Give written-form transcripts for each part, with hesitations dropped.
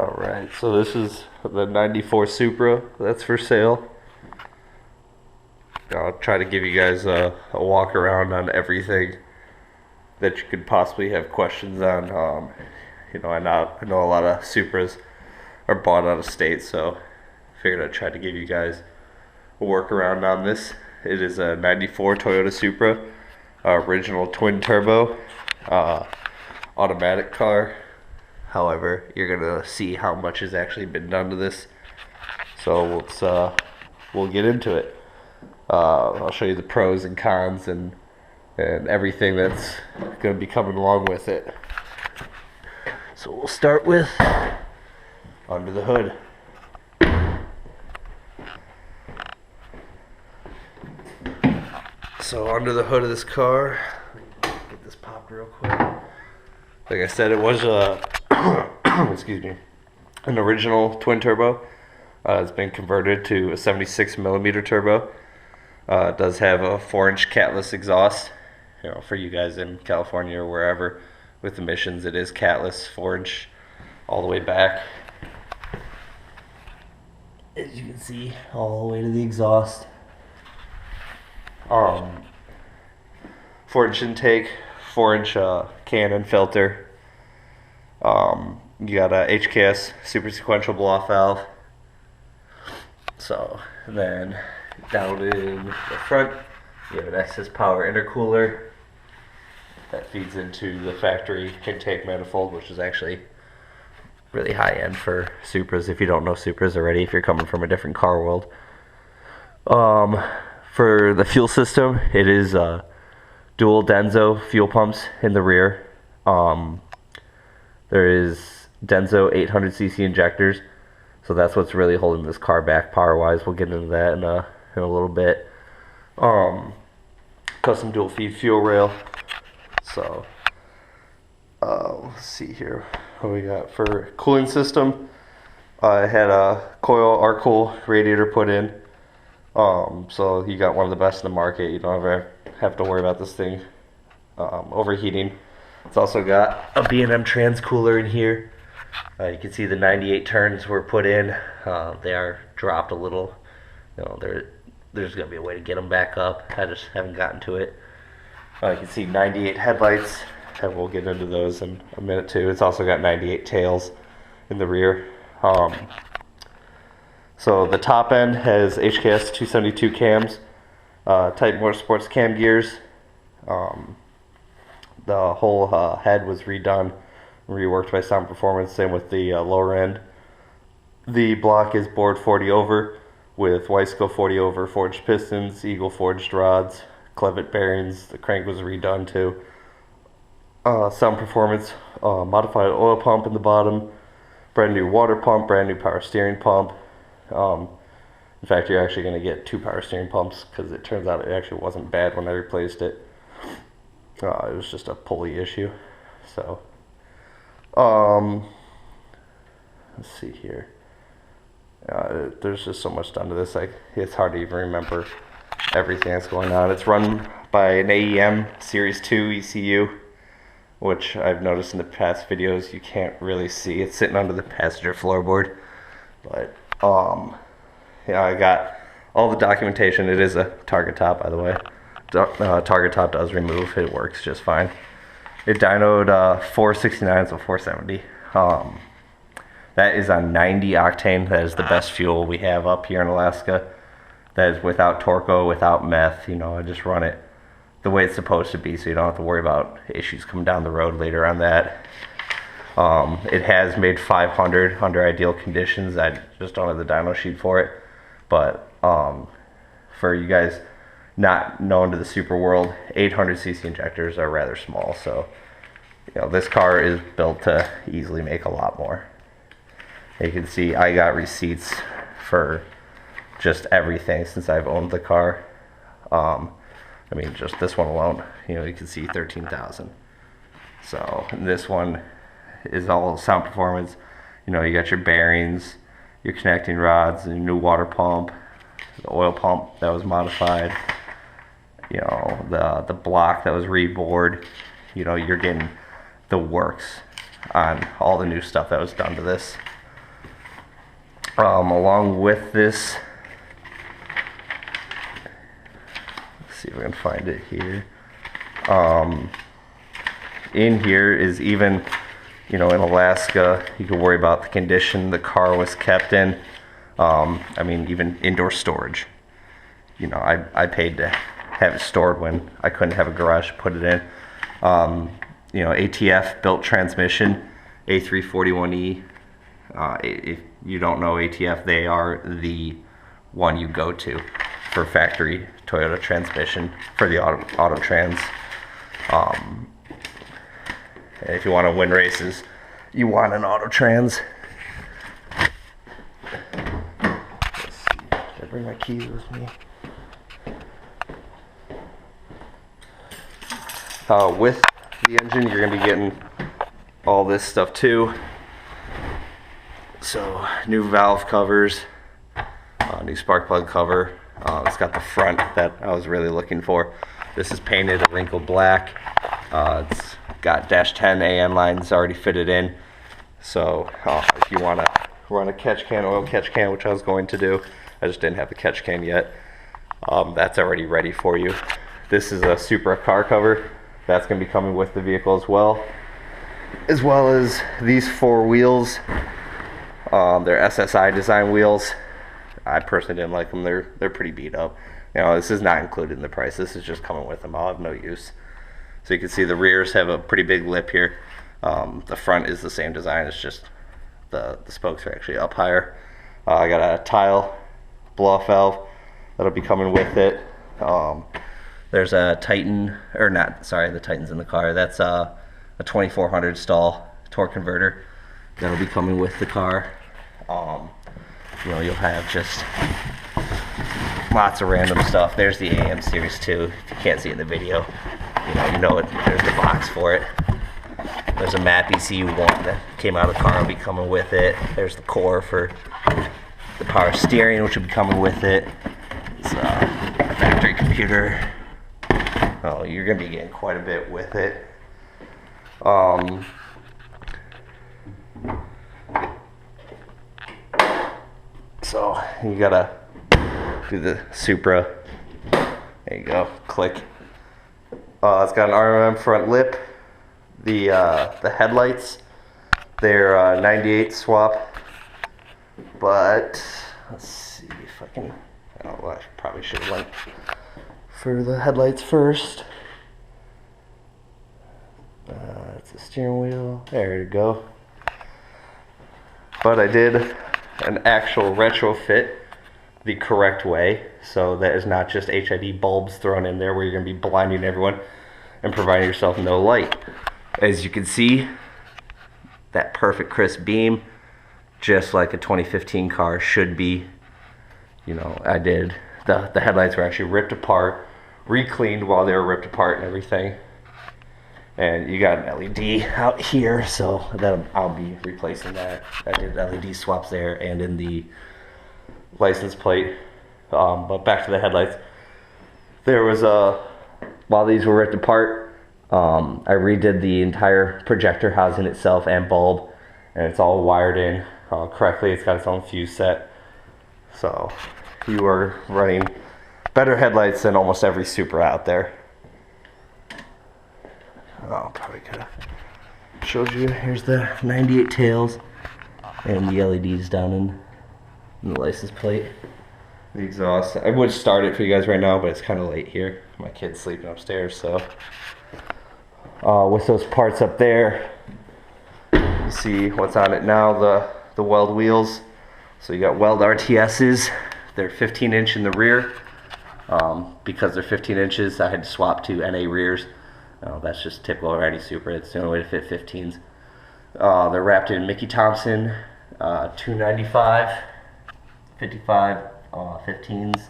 Alright, so this is the 94 Supra that's for sale. I'll try to give you guys a walk around on everything that you could possibly have questions on. I know a lot of Supras are bought out of state, so I figured I'd try to give you guys a workaround on this. It is a 94 Toyota Supra, original twin turbo, automatic car. However, you're gonna see how much has actually been done to this. So we'll get into it. I'll show you the pros and cons and everything that's gonna be coming along with it. So we'll start with under the hood. So under the hood of this car, get this popped real quick. Like I said, it was excuse me, an original twin turbo. It's been converted to a 76 millimeter turbo. It does have a 4-inch catless exhaust. For you guys in California or wherever with emissions, it is catless, 4-inch all the way back. As you can see, all the way to the exhaust. 4-inch intake, 4-inch Cannon filter. You got a HKS super sequential blow-off valve. So then down in the front, you have an excess power intercooler that feeds into the factory intake manifold, which is actually really high end for Supras. If you don't know Supras already, if you're coming from a different car world. For the fuel system, it is dual Denso fuel pumps in the rear. There is Denso 800cc injectors, so that's what's really holding this car back power-wise. We'll get into that in a little bit. Custom dual feed fuel rail. So let's see here what we got for cooling system. I had a coil R-Cool radiator put in. So you got one of the best in the market. You don't ever have to worry about this thing overheating. It's also got a B&M trans cooler in here. You can see the 98 turns were put in. They are dropped a little. There's going to be a way to get them back up. I just haven't gotten to it. You can see 98 headlights, and we'll get into those in a minute too. It's also got 98 tails in the rear. So the top end has HKS 272 cams, Titan Motorsports cam gears. The whole head was redone, reworked by Sound Performance. Same with the lower end. The block is bored 40 over with Weisco 40 over forged pistons, Eagle forged rods, clevet bearings. The crank was redone too. Sound Performance modified oil pump in the bottom, brand new water pump, brand new power steering pump. In fact, you're actually going to get 2 power steering pumps because it turns out it actually wasn't bad when I replaced it. It was just a pulley issue. So, let's see here. There's just so much done to this. It's hard to even remember everything that's going on. It's run by an AEM Series 2 ECU, which I've noticed in the past videos you can't really see. It's sitting under the passenger floorboard. But, I got all the documentation. It is a target top, by the way. Target top does remove. It works just fine. It dynoed 469, so 470. That is on 90 octane. That is the best fuel we have up here in Alaska. That is without Torco, without meth. I just run it the way it's supposed to be, so you don't have to worry about issues coming down the road later on that. It has made 500 under ideal conditions. I just don't have the dyno sheet for it. But for you guys not known to the super world, 800cc injectors are rather small. So, this car is built to easily make a lot more. You can see I got receipts for just everything since I've owned the car. Just this one alone, you can see 13,000. So this one is all Sound Performance. You got your bearings, your connecting rods, your new water pump, the oil pump that was modified, the block that was rebored. You're getting the works on all the new stuff that was done to this. Along with this, let's see if I can find it here. In here is even, you know, in Alaska, you can worry about the condition the car was kept in. I mean, even indoor storage. You know, I paid to have it stored when I couldn't have a garage to put it in. You know, ATF built transmission, A341E. If you don't know ATF, they are the one you go to for factory Toyota transmission for the auto trans. If you want to win races, you want an auto trans. Let's see. Did I bring my keys with me? With the engine, you're going to be getting all this stuff too. So, new valve covers, new spark plug cover. It's got the front that I was really looking for. This is painted a wrinkled black. It's got dash 10 AN lines already fitted in. So, if you want to run a catch can, oil catch can, which I was going to do, I just didn't have the catch can yet. That's already ready for you. This is a Supra car cover. That's going to be coming with the vehicle as well as these 4 wheels. They're SSI design wheels. I personally didn't like them. They're pretty beat up. You know, this is not included in the price. This is just coming with them. I'll have no use. So you can see the rears have a pretty big lip here. The front is the same design. It's just the spokes are actually up higher. I got a tile blow-off valve that'll be coming with it. There's a Titan, or not, sorry, the Titan's in the car. That's a 2400 stall torque converter that'll be coming with the car. You know, you'll have just lots of random stuff. There's the AM Series 2. If you can't see it in the video, you know it. There's the box for it. There's a MAP ECU1 that came out of the car, will be coming with it. There's the core for the power steering, which will be coming with it. It's a factory computer. Oh, you're gonna be getting quite a bit with it. So you gotta do the Supra. There you go. Click. It's got an RMM front lip. The headlights, they're 98 swap. But let's see if I can. Oh, I probably should have went for the headlights first. It's the steering wheel. There you go. But I did an actual retrofit the correct way, so that is not just HID bulbs thrown in there where you're going to be blinding everyone and providing yourself no light. As you can see, that perfect crisp beam, just like a 2015 car should be. You know, I did the headlights were actually ripped apart, re-cleaned while they were ripped apart and everything. And you got an LED out here, so that I'll be replacing that. I did LED swaps there and in the license plate. But back to the headlights. There was while these were ripped apart, I redid the entire projector housing itself and bulb, and it's all wired in correctly. It's got its own fuse set. So you are running better headlights than almost every Supra out there. Oh, probably could have showed you. Here's the 98 tails and the LEDs down in the license plate. The exhaust. I would start it for you guys right now, but it's kind of late here. My kid's sleeping upstairs, so. With those parts up there, you see what's on it now, the weld wheels. So you got weld RTSs. They're 15-inch in the rear. Because they're 15 inches, I had to swap to NA rears. That's just typical already Supra. It's the only way to fit 15s. They're wrapped in Mickey Thompson 295, 55 15s,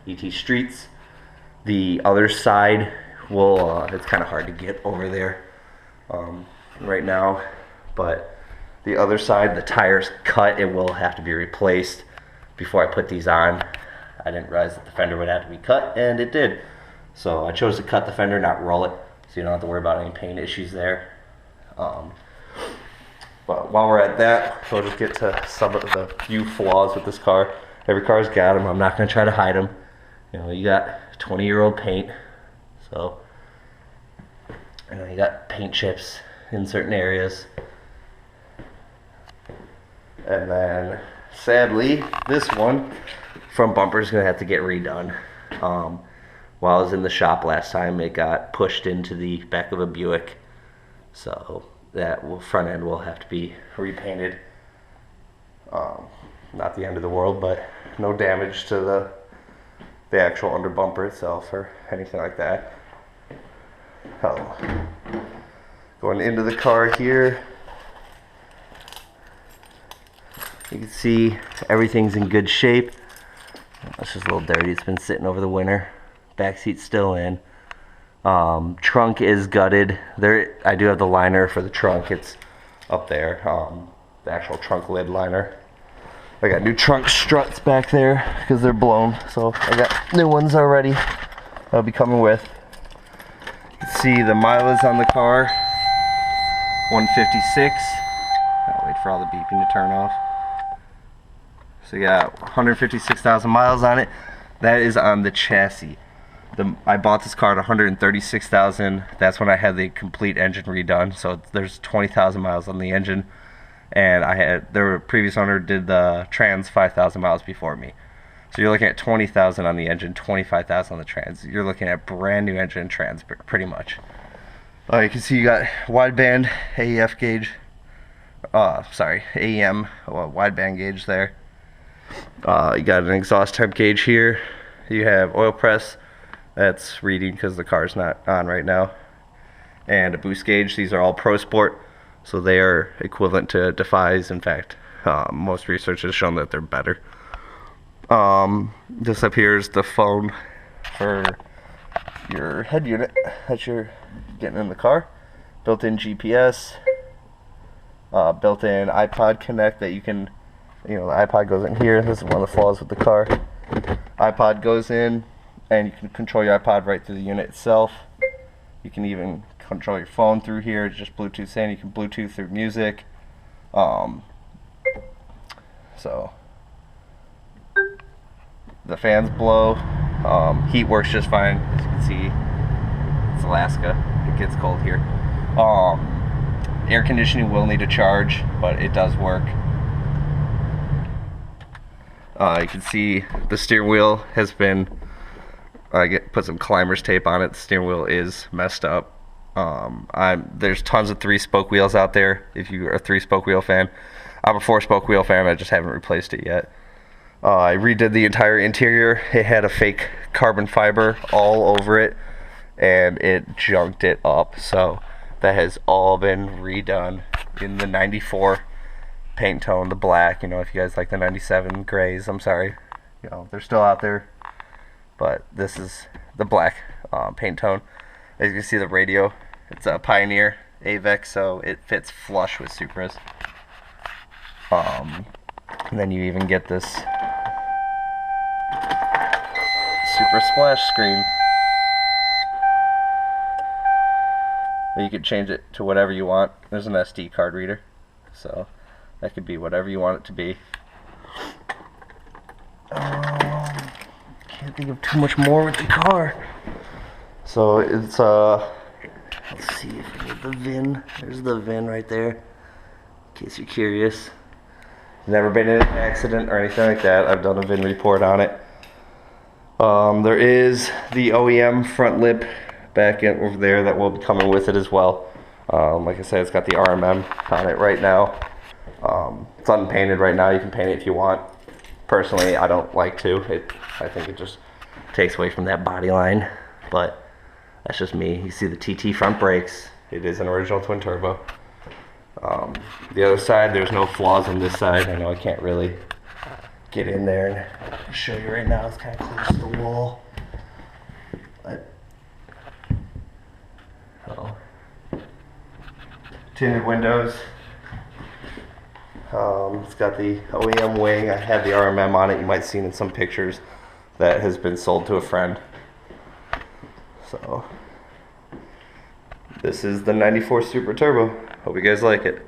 ET Streets. The other side will, it's kind of hard to get over there right now, but the other side, the tire's cut. It will have to be replaced before I put these on. I didn't realize that the fender would have to be cut, and it did. So I chose to cut the fender, not roll it, so you don't have to worry about any paint issues there. But while we're at that, we'll just get to some of the few flaws with this car. Every car's got them. I'm not going to try to hide them. You know, you got 20-year-old paint, so you know you got paint chips in certain areas. And then, sadly, this one front bumper is going to have to get redone. While I was in the shop last time, it got pushed into the back of a Buick, so that front end will have to be repainted. Not the end of the world, but no damage to the actual under bumper itself or anything like that. Going into the car here, you can see everything's in good shape. It's just a little dirty. It's been sitting over the winter. Back seat's still in. Trunk is gutted. There, I do have the liner for the trunk. It's up there. The actual trunk lid liner. I got new trunk struts back there because they're blown. So I got new ones already. I'll be coming with. You can see the mileage on the car. 156. I'll wait for all the beeping to turn off. So you got 156,000 miles on it. That is on the chassis. I bought this car at 136,000. That's when I had the complete engine redone. So there's 20,000 miles on the engine, and the previous owner did the trans 5,000 miles before me. So you're looking at 20,000 on the engine, 25,000 on the trans. You're looking at brand new engine and trans, pretty much. You can see you got wideband AEF gauge. AEM wideband gauge there. You got an exhaust temp gauge here. You have oil press. That's reading because the car's not on right now. And a boost gauge. These are all Pro Sport, so they are equivalent to Defies. In fact, most research has shown that they're better. This up here is the phone for your head unit that you're getting in the car. Built-in GPS. Built-in iPod Connect that you can, the iPod goes in here. This is one of the flaws with the car. iPod goes in, and you can control your iPod right through the unit itself. You can even control your phone through here. It's just Bluetooth in. You can Bluetooth through music. So the fans blow. Heat works just fine. As you can see, it's Alaska. It gets cold here. Air conditioning will need a charge, but it does work. You can see the steering wheel has been, put some climber's tape on it. The steering wheel is messed up. There's tons of 3-spoke wheels out there if you are a 3-spoke wheel fan. I'm a 4-spoke wheel fan. I just haven't replaced it yet. I redid the entire interior. It had a fake carbon fiber all over it, and it junked it up. So that has all been redone in the 94 paint tone, the black. If you guys like the 97 grays, I'm sorry, they're still out there, but this is the black paint tone. As you can see, the radio, it's a Pioneer AVEX, so it fits flush with Supras. And then you even get this Supra splash screen. You can change it to whatever you want. There's an SD card reader, so that could be whatever you want it to be. Can't think of too much more with the car. So it's let's see if I get the VIN. There's the VIN right there, in case you're curious. Never been in an accident or anything like that. I've done a VIN report on it. There is the OEM front lip back in over there that will be coming with it as well. Like I said, it's got the RMM on it right now. It's unpainted right now. You can paint it if you want. Personally, I don't like to. I think it just takes away from that body line, but that's just me. You see the TT front brakes. It is an original twin turbo. The other side, there's no flaws on this side. I know I can't really get in there and show you right now. It's kind of close to the wall. Tinted windows. It's got the OEM wing. I had the RMM on it. You might see it in some pictures. That has been sold to a friend. So this is the 94 Super Turbo. Hope you guys like it.